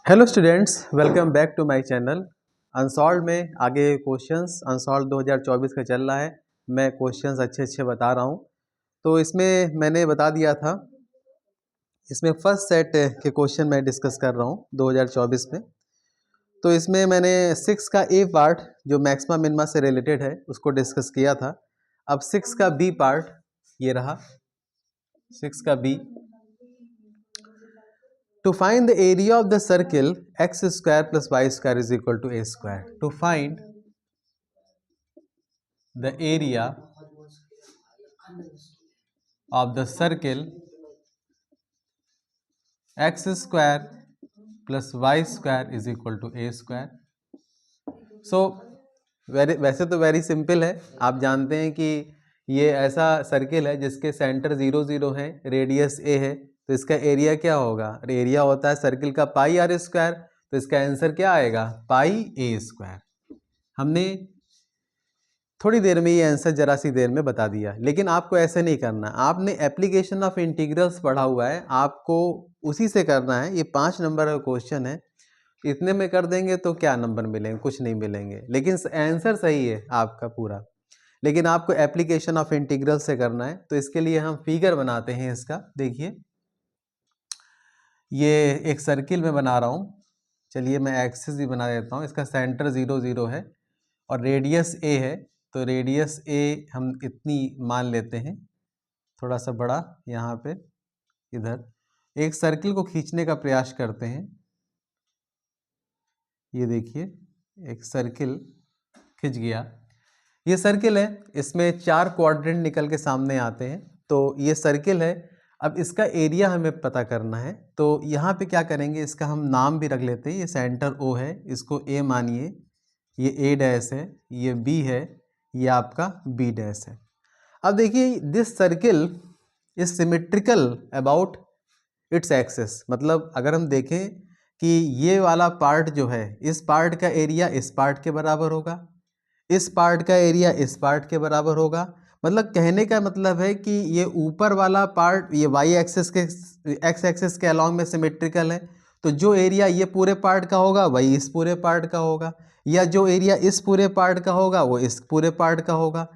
Hello students, welcome back to my channel. Unsolved में आगे questions unsolved 2024 का चल रहा है। मैं क्वेश्चंस अच्छे अच्छे बता रहा हूँ। तो इसमें मैंने बता दिया था, इसमें फर्स्ट सेट के क्वेश्चन मैं डिस्कस कर रहा हूँ 2024 में। तो इसमें मैंने 6 का ए पार्ट जो मैक्सिमा मिनिमा से रिलेटेड है उसको डिस्कस किया था। अब 6 का बी पार्ट ये रहा। 6 का B, to find the area of the circle x square plus y square is equal to a square. To find the area of the circle x square plus y square is equal to a square. So वैसे तो very simple है। आप जानते हैं कि ये ऐसा circle है जिसके सेंटर 0 0 है, रेडियस a है, तो इसका एरिया क्या होगा? एरिया होता है सर्किल का पाई आर स्क्वायर। तो इसका आंसर क्या आएगा? पाई ए स्क्वायर। हमने थोड़ी देर में ये आंसर जरा सी देर में बता दिया, लेकिन आपको ऐसे नहीं करना। आपने एप्लीकेशन ऑफ इंटीग्रल्स पढ़ा हुआ है, आपको उसी से करना है। ये 5 नंबर का क्वेश्चन है, इतने में कर देंगे तो क्या नंबर मिलेंगे? कुछ नहीं मिलेंगे, लेकिन आंसर सही है आपका पूरा। लेकिन आपको एप्लीकेशन ऑफ इंटीग्रल से करना है, तो इसके लिए हम फिगर बनाते हैं इसका। देखिए, ये एक सर्किल में बना रहा हूँ। चलिए मैं एक्सिस भी बना देता हूँ। इसका सेंटर 0 0 है और रेडियस ए है, तो रेडियस ए हम इतनी मान लेते हैं, थोड़ा सा बड़ा यहाँ पे। इधर एक सर्किल को खींचने का प्रयास करते हैं। ये देखिए, एक सर्किल खिंच गया। ये सर्किल है, इसमें 4 क्वाड्रेंट निकल के सामने आते हैं। तो ये सर्किल है। अब इसका एरिया हमें पता करना है, तो यहाँ पे क्या करेंगे, इसका हम नाम भी रख लेते हैं। ये सेंटर ओ है, इसको ए मानिए, ये ए डैश है, ये बी है, ये आपका बी डैश है। अब देखिए, this circle is symmetrical about its axis. मतलब अगर हम देखें कि ये वाला पार्ट जो है, इस पार्ट का एरिया इस पार्ट के बराबर होगा, इस पार्ट का एरिया इस पार्ट के बराबर होगा। मतलब कहने का मतलब है कि ये ऊपर वाला पार्ट ये वाई एक्सेस के एक्स एक्सेस के अलॉन्ग में सिमेट्रिकल है। तो जो एरिया ये पूरे पार्ट का होगा वही इस पूरे पार्ट का होगा, या जो एरिया इस पूरे पार्ट का होगा वो इस पूरे पार्ट का होगा।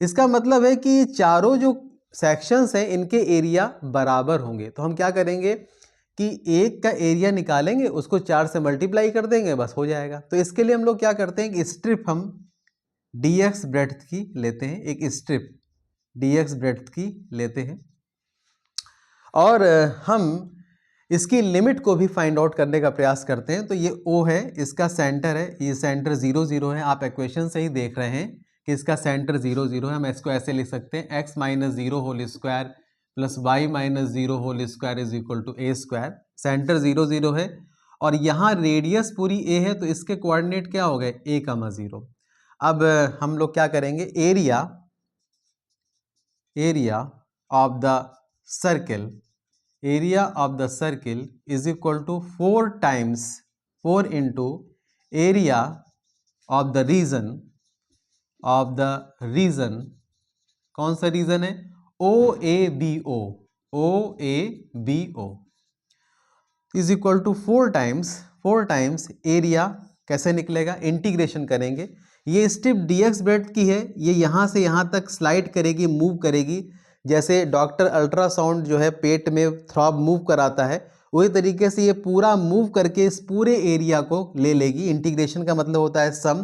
इसका मतलब है कि चारों जो सेक्शंस हैं इनके एरिया बराबर होंगे। तो हम क्या करेंगे कि एक का एरिया निकालेंगे, उसको 4 से मल्टीप्लाई कर देंगे, बस हो जाएगा। तो इसके लिए हम लोग क्या करते हैं कि स्ट्रिप हम dx ब्रेड्थ की लेते हैं, एक स्ट्रिप dx ब्रेड्थ की लेते हैं, और हम इसकी लिमिट को भी फाइंड आउट करने का प्रयास करते हैं। तो ये O है, इसका सेंटर है, ये सेंटर 0 0 है। आप इक्वेशन से ही देख रहे हैं कि इसका सेंटर 0 0 है। हम इसको ऐसे लिख सकते हैं, x minus 0 whole square plus y minus 0 whole square is equal to a square. Centre 0 0 है और यहाँ रेडियस पूरी a है, तो इसके कोऑर्डिनेट क्या हो गए? a, 0। अब हम लोग क्या करेंगे, area of the circle, area of the circle is equal to 4 into area of the region, कौन सा रीजन है? OABO, OABO is equal to 4 times area. कैसे निकलेगा? इंटीग्रेशन करेंगे। ये स्ट्रिप dx ब्रेड्थ की है, ये यहाँ से यहाँ तक स्लाइड करेगी, मूव करेगी। जैसे डॉक्टर अल्ट्रासाउंड जो है पेट में थ्रॉब मूव कराता है, वही तरीके से ये पूरा मूव करके इस पूरे एरिया को ले लेगी। इंटीग्रेशन का मतलब होता है सम।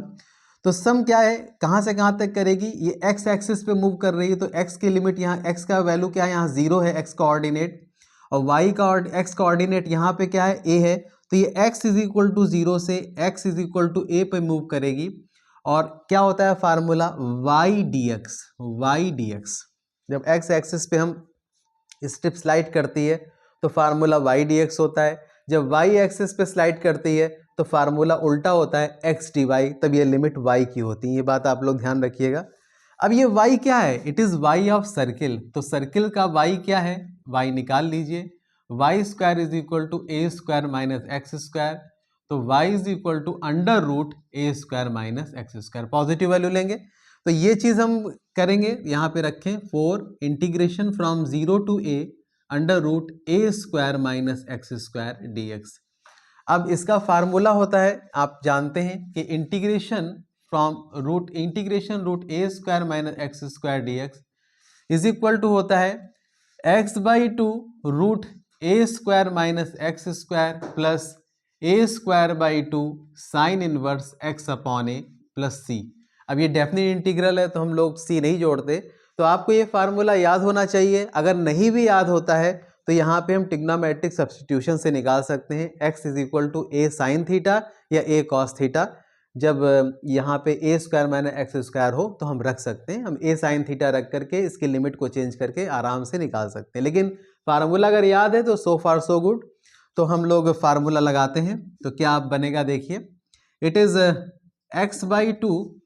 तो सम क्या है, कहाँ से कहाँ तक करेगी? ये x एक्सिस पे मूव कर रही है, तो x की लिमिट यहाँ, x का वैल्यू क्या है? यहाँ 0 है, x कोऑर्डिनेट, और y का x कोऑर्डिनेट यहाँ पे क्या है? a है। तो ये x इज इक्वल टू 0 से x is equal to a पे मूव करेगी। और क्या होता है फार्मूला? y dx। जब x एक्सिस पे हम स्ट्रिप स्लाइड करती है तो फार्मूला y dx होता है। जब y एक्सिस पे स्लाइड करती है तो फार्मूला उल्टा होता है, x dy। तब ये लिमिट y की होती है। ये बात आप लोग ध्यान रखिएगा। अब ये y क्या है? It is y of circle. तो सर्किल का y क्या है? y निकाल लीजिए। Y square is equal to a square minus x square. तो y is equal to under root a square minus x square. Positive value लेंगे तो ये चीज हम करेंगे, यहाँ पे रखें 4 integration from 0 to a under root a square minus x square dx। अब इसका फार्मूला होता है, आप जानते हैं कि integration root a square minus x square d x is equal to होता है x/2 root a square minus x square plus a square by 2 sine inverse x upon a plus c. अब ये डेफिनेट इंटीग्रल है तो हम लोग सी नहीं जोड़ते, तो आपको ये फार्मूला याद होना चाहिए। अगर नहीं भी याद होता है तो यहाँ पे हम ट्रिग्नोमेट्रिक सब्स्टिट्यूशन से निकाल सकते हैं x is equal to a sine theta या ए कॉस थीटा। जब यहाँ पे a square minus x square हो तो हम रख सकते हैं, हम ए साइन थीटा रख करके इसकी लिमिट को चेंज करके आराम से निकाल सकते हैं। लेकिन फार्मूला अगर याद है तो सो फार सो गुड। तो हम लोग फार्मूला लगाते हैं तो क्या बनेगा, देखिए it is x/2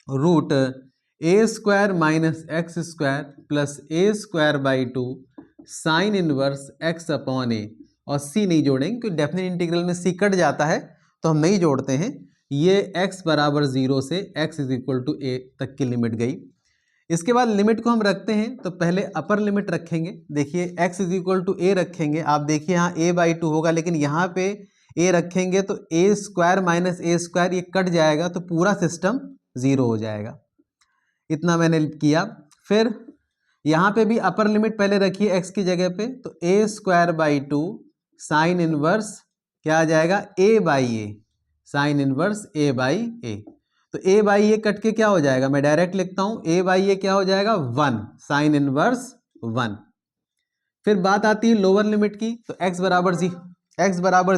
root a square minus x square plus a square by 2 sine inverse x upon a, और c नहीं जोड़ेंगे क्योंकि डेफिनेट इंटीग्रल में c कट जाता है तो हम नहीं जोड़ते हैं। ये x बराबर 0 से x इज इक्वल टू ए तक की लिमिट गई। इसके बाद लिमिट को हम रखते हैं तो पहले अपर लिमिट रखेंगे, देखिए x इज इक्वल टू ए रखेंगे, आप देखिए यहाँ a/2 होगा लेकिन यहाँ पे a रखेंगे तो a square minus A square ये कट जाएगा तो पूरा सिस्टम 0 हो जाएगा। इतना मैंने किया। फिर यहाँ पे भी अपर लिमिट पहले रखिए x की जगह पे, तो a square by 2 sine inverse क्या आ जाएगा a by a, sine inverse a by a. तो a बाई ए कट के क्या हो जाएगा, मैं डायरेक्ट लिखता हूँ a बाई ए क्या हो जाएगा 1 साइन इनवर्स 1। फिर बात आती है लोअर लिमिट की, तो x बराबर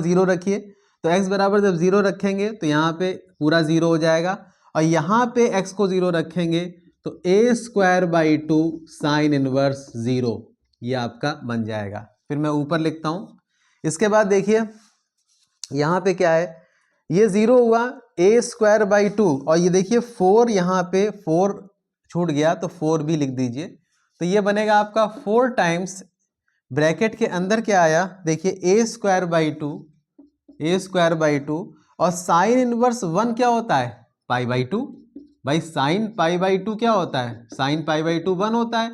0 रखिए, तो x बराबर जब 0 रखेंगे तो यहाँ पे पूरा 0 हो जाएगा, और यहाँ पे x को 0 रखेंगे तो a square by 2 sine inverse 0 ये आपका बन जाएगा। फिर मैं ऊपर लिखता हूँ। इसके बाद देखिए यहाँ पे क्या है, ये 0 हुआ ए स्क्वायर बाई 2, और ये देखिए 4 यहाँ पे 4 छूट गया तो 4 भी लिख दीजिए, तो ये बनेगा आपका 4 टाइम्स ब्रैकेट के अंदर क्या आया, देखिए ए स्क्वायर बाई 2 और साइन इनवर्स 1 क्या होता है पाई बाई 2, भाई साइन पाई बाई 2 क्या होता है, साइन पाई बाई 2 1 होता है,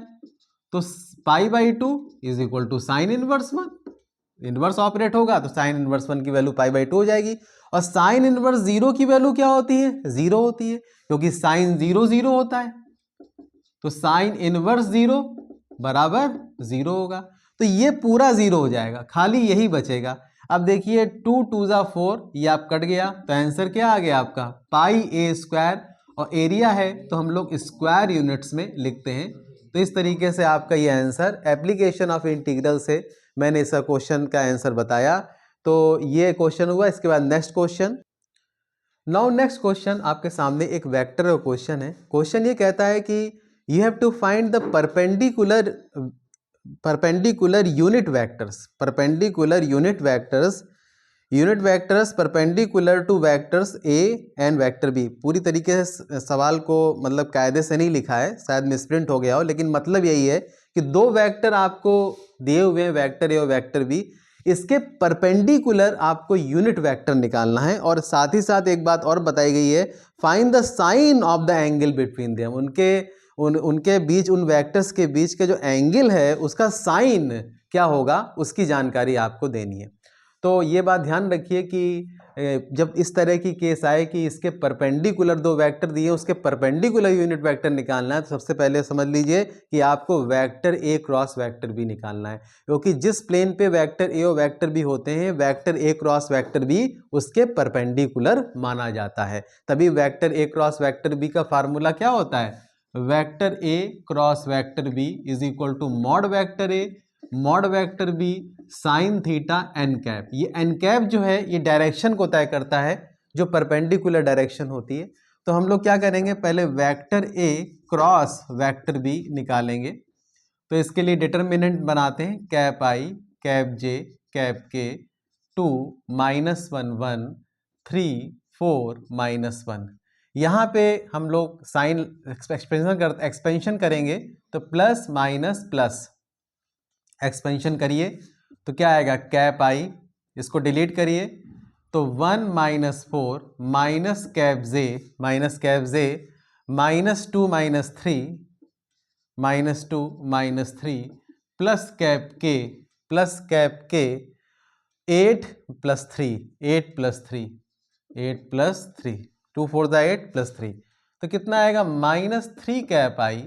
तो pi by 2 is equal to sine inverse 1, inverse operate होगा तो साइन इनवर्स 1 की वैल्यू पाई बाई 2 हो जाएगी। और साइन इनवर्स 0 की वैल्यू क्या होती है, 0 होती है, क्योंकि साइन 0 0 होता है, तो साइन इनवर्स 0 बराबर 0 होगा, तो ये पूरा 0 हो जाएगा, खाली यही बचेगा। अब देखिए 2 2 जा 4, ये आप कट गया तो आंसर क्या आ गया आपका पाई ए स्क्वायर, और एरिया है तो हम लोग स्क्वायर यूनिट्स में लिखते हैं। तो इस तरीके से आपका ये आंसर एप्लीकेशन ऑफ इंटीग्रल से मैंने इसका क्वेश्चन का आंसर बताया। तो ये क्वेश्चन हुआ। इसके बाद next question. Now next question आपके सामने एक वेक्टर का क्वेश्चन है। क्वेश्चन ये कहता है कि you have to find the perpendicular unit vectors perpendicular to vectors A and vector B. पूरी तरीके से सवाल को मतलब कायदे से नहीं लिखा है, शायद मिसप्रिंट हो गया हो, लेकिन मतलब यही है कि दो वेक्टर आपको दिए हुए हैं, वेक्टर ए और वेक्टर बी, इसके परपेंडिकुलर आपको यूनिट वेक्टर निकालना है। और साथ ही साथ एक बात और बताई गई है, find the sine of the angle between them. उनके बीच, उन वेक्टर्स के बीच के जो एंगल है उसका साइन क्या होगा उसकी जानकारी आपको देनी है। तो ये बात ध्यान रखिए कि जब इस तरह की केस आए कि इसके परपेंडिकुलर दो वेक्टर दिए, उसके परपेंडिकुलर यूनिट वेक्टर निकालना है, तो सबसे पहले समझ लीजिए कि आपको वेक्टर ए क्रॉस वेक्टर बी निकालना है, क्योंकि जिस प्लेन पे वेक्टर ए और वेक्टर बी होते हैं, वेक्टर ए क्रॉस वेक्टर बी उसके परपेंडिकुलर माना जाता है। तभी वेक्टर ए क्रॉस वेक्टर बी का फार्मूला क्या होता है, vector A cross vector B is equal to mod vector A mod vector B sine theta n cap. ये एन कैप जो है ये डायरेक्शन को तय करता है, जो परपेंडिकुलर डायरेक्शन होती है। तो हम लोग क्या करेंगे, पहले वेक्टर ए क्रॉस वेक्टर बी निकालेंगे। तो इसके लिए डिटर्मिनेंट बनाते हैं, cap i cap j cap k 2 -1 1 3 4 -1। यहाँ पे हम लोग साइन एक्सपेंशन करेंगे तो प्लस माइनस प्लस एक्सपेंशन करिए तो क्या आएगा, कैप आई, इसको डिलीट करिए तो 1 -4 माइनस कैप जे -2 -3 प्लस कैप के 8 plus 3, 8 plus 3, 8 plus 3, 2 4 the 8 plus 3, तो कितना आएगा -3 कैप आई,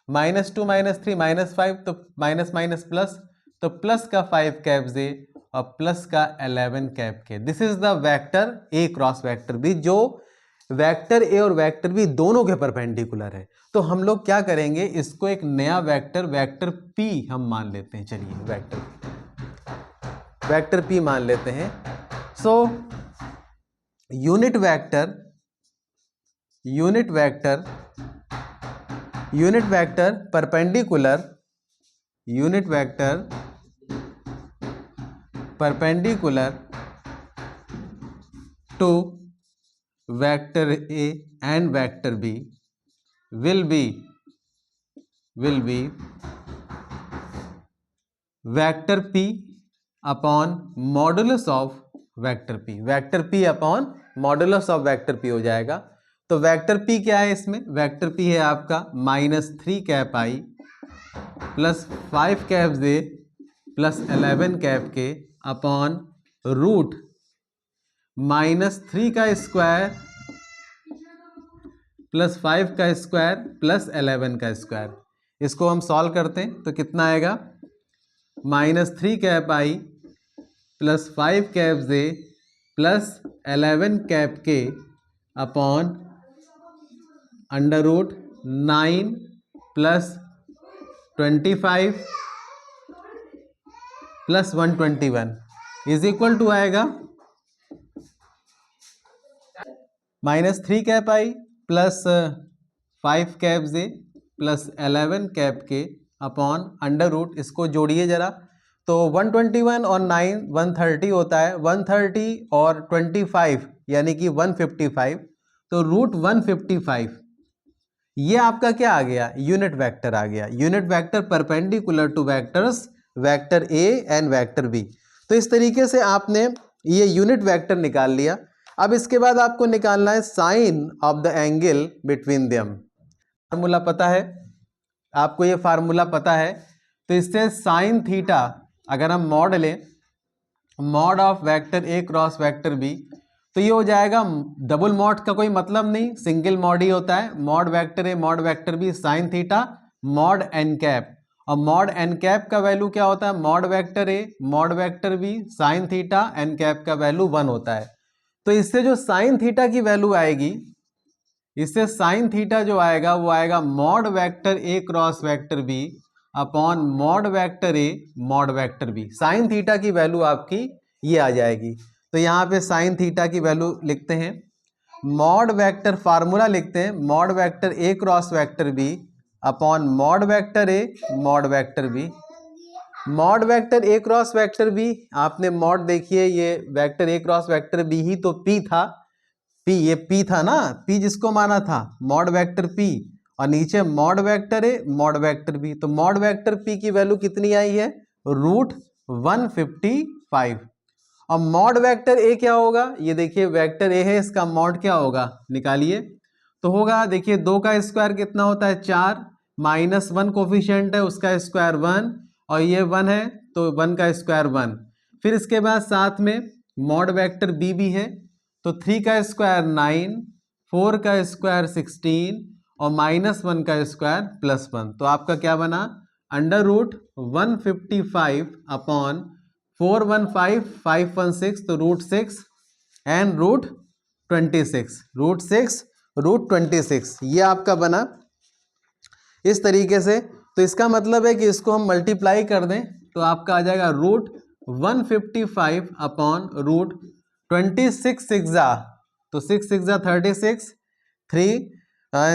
-2 -3 -5, तो माइनस माइनस प्लस, तो प्लस का 5 कैप जे और प्लस का 11 cap k. This is the vector A cross vector B, जो वेक्टर ए और वेक्टर बी दोनों के परपेंडिकुलर है। तो हम लोग क्या करेंगे, इसको एक नया वेक्टर, वेक्टर पी हम मान लेते हैं। चलिए वेक्टर पी मान लेते हैं। So unit vector perpendicular, unit vector perpendicular to vector A and vector B will be vector p upon modulus of vector p, vector p upon modulus of vector p हो जाएगा। तो vector p क्या है, इसमें vector p है आपका -3 cap i plus 5 cap j plus 11 cap k upon root -3 का square plus 5 का स्क्वायर प्लस 11 का स्क्वायर। इसको हम सॉल्व करते हैं तो कितना आएगा, -3 cap i plus 5 cap j plus 11 cap k upon under root 9 plus 25 plus 121 is equal to आएगा -3 cap i plus 5 cap j plus 11 cap k upon under root, इसको जोड़िए जरा, तो 121 और 9 130 होता है, 130 और 25 यानी कि 155, तो रूट 155 ये आपका क्या आ गया, यूनिट वेक्टर आ गया। Unit vector perpendicular to vectors vector A and vector B. तो इस तरीके से आपने ये यूनिट वेक्टर निकाल लिया। अब इसके बाद आपको निकालना है sine of the angle between them. Formula पता है आपको, ये फार्मूला पता है, तो इससे साइन थीटा अगर हम मॉड लें, mod of vector A cross vector B, तो ये हो जाएगा, डबल मॉड का कोई मतलब नहीं, सिंगल मॉड ही होता है, मॉड वेक्टर ए mod vector B sine theta mod n cap. और मॉड एन कैप का वैल्यू क्या होता है, मॉड वेक्टर ए mod vector B sine theta n cap का वैल्यू 1 होता है। तो इससे जो साइन थीटा की वैल्यू आएगी, इससे साइन थीटा जो आएगा वो आएगा मॉड वेक्टर ए cross vector B upon mod vector ए mod vector B. Sine theta की वैल्यू आपकी ये आ जाएगी। तो यहाँ पे साइन थीटा की वैल्यू लिखते हैं, मॉड वेक्टर फार्मूला लिखते हैं, मॉड वेक्टर ए cross vector B upon mod vector ए mod vector b. Mod vector ए क्रॉस वेक्टर बी, आपने मॉड देखिए, ये वेक्टर ए क्रॉस वेक्टर बी ही तो पी था, पी ये पी था ना, पी जिसको माना था मॉड वेक्टर पी, और नीचे मॉड वेक्टर ए मॉड वेक्टर बी। तो मॉड वेक्टर पी की वैल्यू कितनी आई है, रूट 155। और मॉड वेक्टर ए क्या होगा, ये देखिए वेक्टर ए है, इसका मॉड क्या होगा निकालिए, तो होगा देखिए 2 का स्क्वायर कितना होता है 4, -1 कोफिशिएंट है उसका स्क्वायर 1, और ये 1 है तो 1 का स्क्वायर 1। फिर इसके बाद साथ में मॉड वेक्टर बी भी है, तो 3 का स्क्वायर 9, 4 का स्क्वायर 16 और -1 का स्क्वायर +1। तो आपका क्या बना, अंडर रूट 155 अपॉन 415 516, तो root 6 and root 26, root 6 root 26 ये आपका बना इस तरीके से। तो इसका मतलब है कि इसको हम मल्टीप्लाई कर दें तो आपका आ जाएगा रूट 155 अपॉन रूट 26 6 तो 6 6 36, 3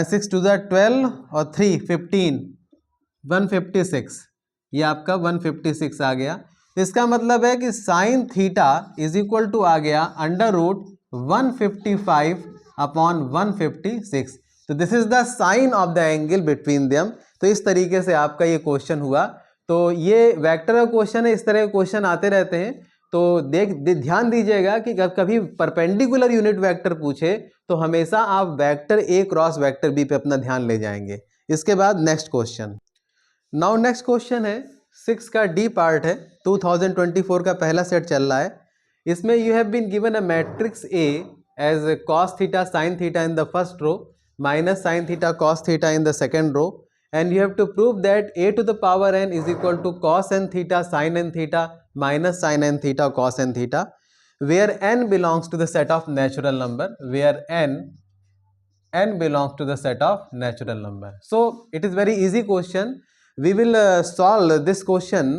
6 2 12 और 3 15 156, ये आपका 156 आ गया। इसका मतलब है कि sine theta is equal to आ गया अंडर रूट 155 अपॉन 156। तो this is the sine of the angle between them. तो इस तरीके से आपका ये क्वेश्चन हुआ। तो ये वेक्टर का क्वेश्चन है, इस तरह के क्वेश्चन आते रहते हैं। तो ध्यान दीजिएगा कि कभी परपेंडिकुलर यूनिट वेक्टर पूछे तो हमेशा आप वेक्टर ए क्रॉस वेक्टर बी पे अपना ध्यान ले जाएंगे। इसके बाद next question, now next question है 6 का डी पार्ट है, 2024 का पहला सेट चल रहा है। इसमें you have been given a matrix A as cos theta sin theta in the first row minus sin theta cos theta in the second row, and you have to prove that a to the power n is equal to cos n theta sin n theta minus sin n theta cos n theta, where n belongs to the set of natural number, where n belongs to the set of natural number. So it is very easy question. We will solve this question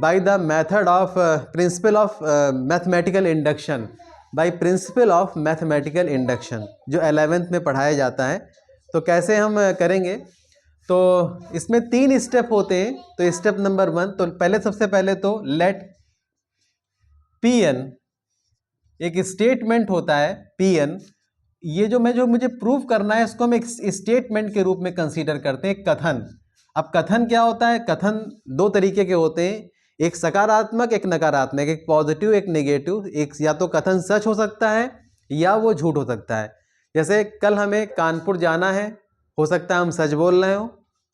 by the method of principle of mathematical induction, by principle of mathematical induction, जो 11th में पढ़ाया जाता है. तो कैसे हम करेंगे, तो इसमें 3 स्टेप होते हैं. तो स्टेप नंबर 1, तो पहले सबसे पहले तो लेट Pn, एक स्टेटमेंट होता है Pn, ये जो मुझे प्रूव करना है इसको हम एक स्टेटमेंट के रूप में कंसीडर करते हैं, कथन. अब कथन क्या होता है, कथन 2 तरीके के होते हैं, एक सकारात्मक एक नकारात्मक, एक पॉजिटिव एक नेगेटिव. एक या तो कथन सच हो सकता है या वो झूठ हो सकता है. जैसे कल हमें कानपुर जाना है, हो सकता है हम सच बोल रहे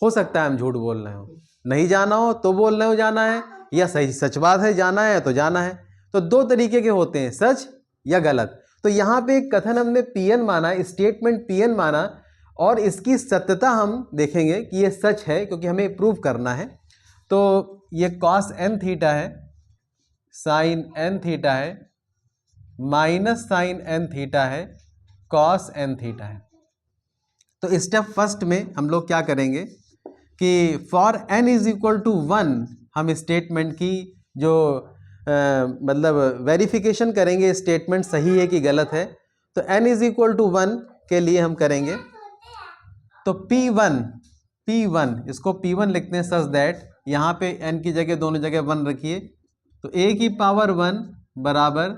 हो सकता है हम झूठ बोल रहे हो. नहीं जाना हो तो बोल रहे हो जाना है, या सही सच बात है जाना है तो जाना है. तो 2 तरीके के होते हैं, सच या गलत. तो यहाँ पे एक कथन हमने Pn माना, स्टेटमेंट Pn माना, और इसकी सत्यता हम देखेंगे कि ये सच है क्योंकि हमें प्रूव करना है. तो ये cos n थीटा है, sin n थीटा है, माइनस sin n थीटा है, cos n थीटा है. तो स्टेप फर्स्ट में हम लोग क्या करेंगे कि for n is equal to 1 हम स्टेटमेंट की जो मतलब वेरिफिकेशन करेंगे, स्टेटमेंट सही है कि गलत है. तो n इज इक्वल टू 1 के लिए हम करेंगे तो P1 इसको P1 लिखते हैं सच दैट, यहाँ पे n की जगह दोनों जगह 1 रखिए. तो a की पावर 1 बराबर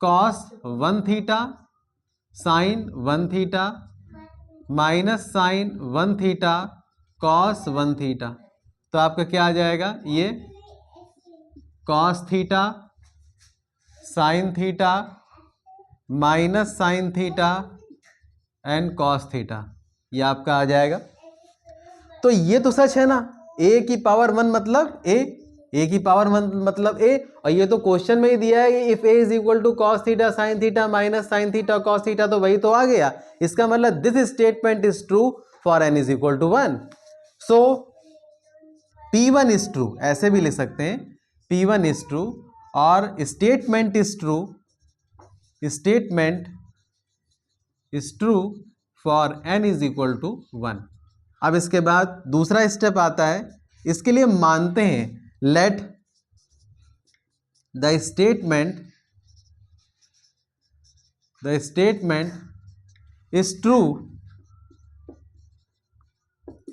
cos 1 theta sin 1 theta minus sin 1 theta cos 1 theta. तो आपका क्या आ जाएगा, ये cos theta sin theta minus sin theta and cos theta, ये आपका आ जाएगा. तो ये तो सच है ना, a की पावर 1 मतलब a की पावर 1 मतलब a, और ये तो क्वेश्चन में ही दिया है कि if a is equal to cos theta sine theta minus sine theta cos theta, तो वही तो आ गया. इसका मतलब this statement is true for n is equal to 1. So P1 is true, ऐसे भी लिख सकते हैं, P1 इज ट्रू, और statement is true, statement is true for n is equal to 1. अब इसके बाद दूसरा स्टेप आता है, इसके लिए मानते हैं let the statement is true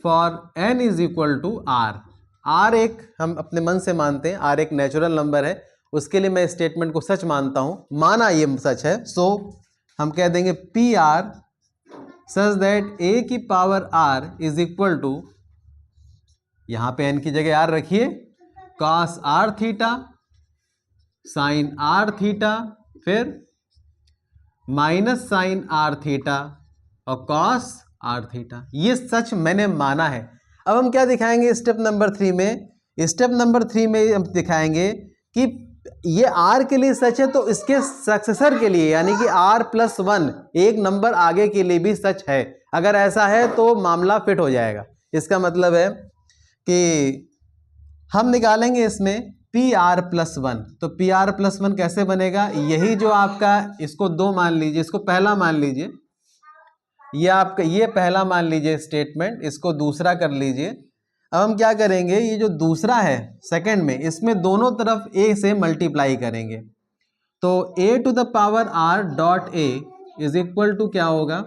for n is equal to r. r एक हम अपने मन से मानते हैं, r एक नेचुरल नंबर है, उसके लिए मैं स्टेटमेंट को सच मानता हूं, माना ये सच है. सो हम कह देंगे PR सच दैट a की power r is equal to, यहाँ पे n की जगह r रखिए, cos r theta sin r theta फिर माइनस sin r थीटा और cos r थीटा. ये सच मैंने माना है. अब हम क्या दिखाएंगे स्टेप नंबर 3 में, स्टेप नंबर 3 में हम दिखाएंगे कि ये r के लिए सच है तो इसके सक्सेसर के लिए यानी कि r+1 एक नंबर आगे के लिए भी सच है. अगर ऐसा है तो मामला फिट हो जाएगा. इसका मतलब है कि हम निकालेंगे इसमें PR+1. तो PR+1 कैसे बनेगा, यही जो आपका, इसको 2 मान लीजिए, इसको पहला मान लीजिए, ये आपका ये पहला मान लीजिए स्टेटमेंट, इसको दूसरा कर लीजिए. अब हम क्या करेंगे, ये जो दूसरा है सेकंड में, इसमें दोनों तरफ a से मल्टीप्लाई करेंगे. तो a to the power r dot a is equal to क्या होगा,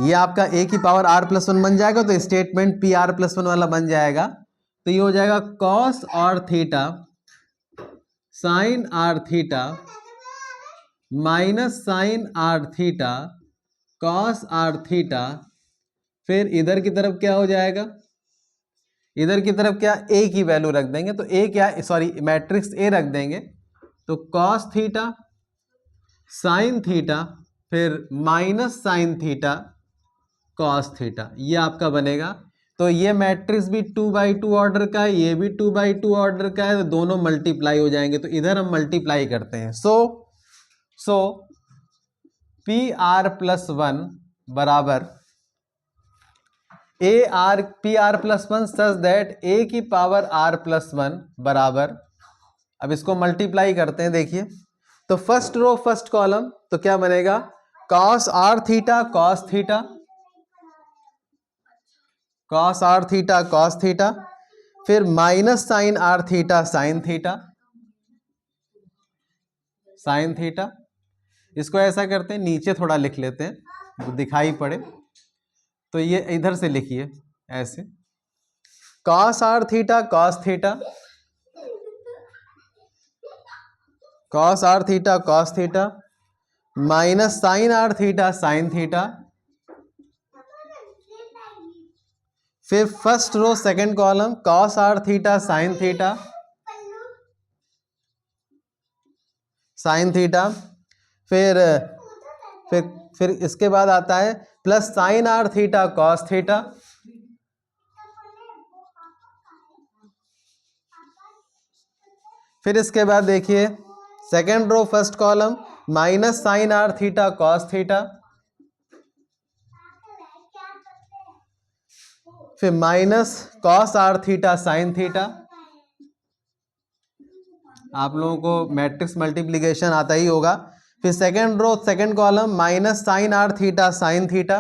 ये आपका a की पावर r+1 बन जाएगा, तो स्टेटमेंट PR+1 वाला बन जाएगा. तो ये हो जाएगा cos r theta sin r theta minus sin r theta cos r theta. फिर इधर की तरफ क्या हो जाएगा, इधर की तरफ क्या a की वैल्यू रख देंगे, तो a क्या, सॉरी मैट्रिक्स a रख देंगे. तो cos थीटा sin थीटा फिर minus sin theta cos theta, ये आपका बनेगा तो ये मैट्रिक्स भी 2x2 ऑर्डर का है, ये भी 2x2 ऑर्डर का है, तो दोनों मल्टीप्लाई हो जाएंगे। तो इधर हम मल्टीप्लाई करते हैं। सो PR+1 बराबर PR+1 सच दैट A⁻R+1 बराबर, अब इसको मल्टीप्लाई करते हैं। देखिए तो फर्स्ट रो फर्स्ट कॉलम, तो क्या बनेगा, cos R theta cos theta, cos R theta cos theta, फिर minus sine R theta sine theta, sine theta. इसको ऐसा करते हैं, नीचे थोड़ा लिख लेते हैं दिखाई पड़े, तो ये इधर से लिखिए ऐसे, cos R theta cos theta, cos R theta cos theta, minus sine R theta sine theta, फिर first row second column cos R theta sine theta, sine theta, फिर इसके बाद आता है plus sine R theta cos theta, फिर इसके बाद देखिए second row first column minus sine R theta cos theta, फिर minus cos R theta sine theta. आप लोगों को मैट्रिक्स मल्टीप्लिकेशन आता ही होगा। फिर second row second column minus sine R theta sine theta,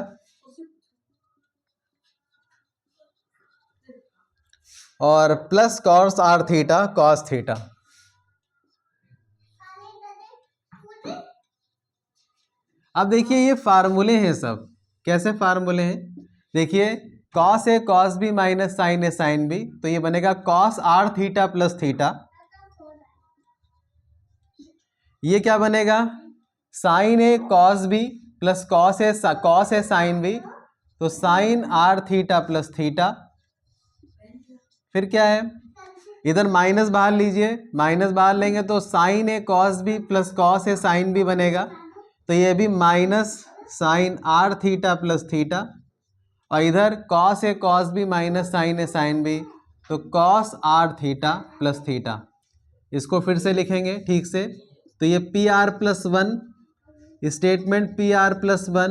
और plus cos R theta cos theta. अब देखिए ये फार्मूले हैं सब, कैसे फार्मूले हैं, देखिए cos A cos B minus sine A sine B, तो ये बनेगा cos R theta plus theta. ये क्या बनेगा, sine A cos B plus cos A sine B, तो sine R theta plus theta. फिर क्या है, इधर माइनस बाहर लीजिए, माइनस बाहर लेंगे तो sine A cos B plus cos A sine B बनेगा, तो ये भी minus sine R theta plus theta, और इधर cos A cos B minus sine A sine B, तो cos R theta plus theta. इसको फिर से लिखेंगे ठीक से, तो ये PR+1 statement PR+1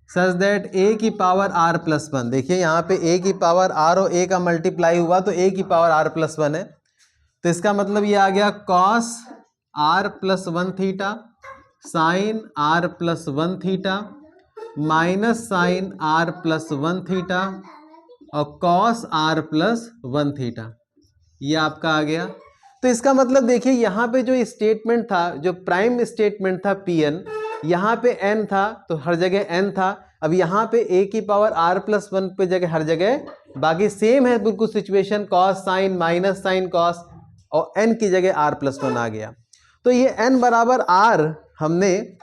such that A⁻R+1, देखिए यहाँ पे A⁻R और A का मल्टीप्लाई हुआ तो A⁻R+1 है, तो इसका मतलब ये आ गया cos R+1 theta sine R+1 theta minus sine R+1 theta और cos R+1 थीटा, ये आपका आ गया। तो इसका मतलब देखिए यहाँ पे जो स्टेटमेंट था, जो प्राइम स्टेटमेंट था Pn, यहाँ पे n था तो हर जगह n था। अब यहाँ पे A⁻R+1 पे जगह हर जगह बाकी सेम है बिल्कुल situation, cos sine minus sine cos, और n की जगह R+1 आ गया। तो ये n बराबर R, हमने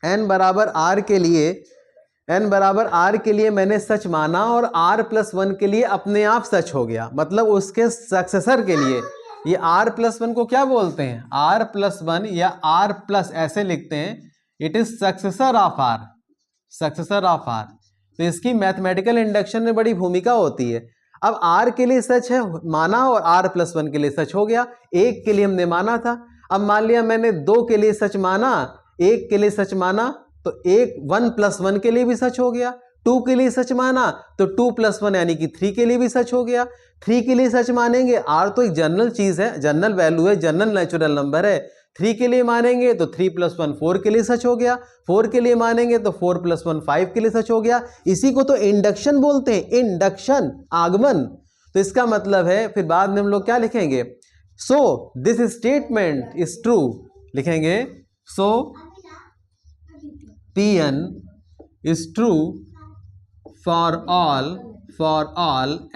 n बराबर R के लिए मैंने सच माना, और R+1 के लिए अपने आप सच हो गया, मतलब उसके सक्सेसर के लिए। ये R+1 को क्या बोलते हैं, R+1 या R+ ऐसे लिखते हैं, it is successor of R, successor of R। तो इसकी मैथमेटिकल इंडक्शन में बड़ी भूमिका होती है। अब R के लिए सच है माना और R+1 के लिए सच हो गया। एक के लिए हमने माना था, अब मान लिया मैंने 2 के लिए सच माना, 1 के लिए सच माना, तो 1+1 के लिए भी सच हो गया। 2 के लिए सच माना तो 2+1 यानी कि 3 के लिए भी सच हो गया। 3 के लिए सच मानेंगे, R तो एक जनरल चीज है, जनरल वैल्यू है, जनरल नेचुरल नंबर है। 3 के लिए मानेंगे तो 3+1 4 के लिए सच हो गया। 4 के लिए मानेंगे तो 4+1 5 के लिए सच हो गया। इसी को तो इंडक्शन बोलते हैं, इंडक्शन, आगमन। तो इसका मतलब है फिर बाद में हम लोग क्या लिखेंगे, so this statement is true, लिखेंगे सो Pn is true for all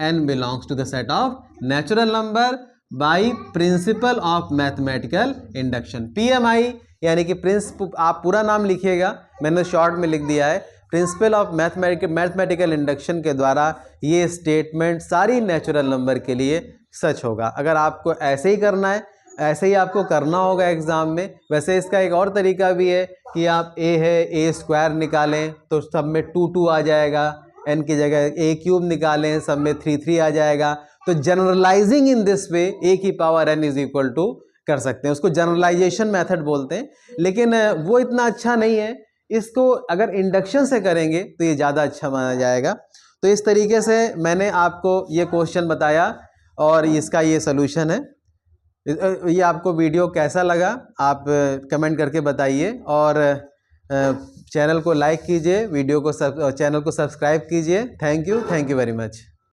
n belongs to the set of natural number by principle of mathematical induction। PMI यानी कि प्रिंसिपल, आप पूरा नाम लिखिएगा, मैंने शॉर्ट में लिख दिया है, प्रिंसिपल ऑफ मैथमेटिकल इंडक्शन के द्वारा ये स्टेटमेंट सारी नेचुरल नंबर के लिए सच होगा। अगर आपको ऐसे ही करना है, ऐसे ही आपको करना होगा एग्जाम में। वैसे इसका एक और तरीका भी है कि आप a है a² निकालें तो सब में 2 2 आ जाएगा, n की जगह a क्यूब निकालें, सब में 3 आ जाएगा। तो generalising in this way a की power n is equal to कर सकते हैं, उसको जनरलाइजेशन मेथड बोलते हैं, लेकिन वो इतना अच्छा नहीं है। इसको अगर इंडक्शन से करेंगे तो ये ज़्यादा अच्छा माना जाएगा। तो इस तरीके से मैंने आपको ये क्वेश्चन बताया और इसका ये सोल्यूशन है। ये आपको वीडियो कैसा लगा आप कमेंट करके बताइए, और चैनल को लाइक कीजिए, वीडियो को चैनल को सब्सक्राइब कीजिए। Thank you very much.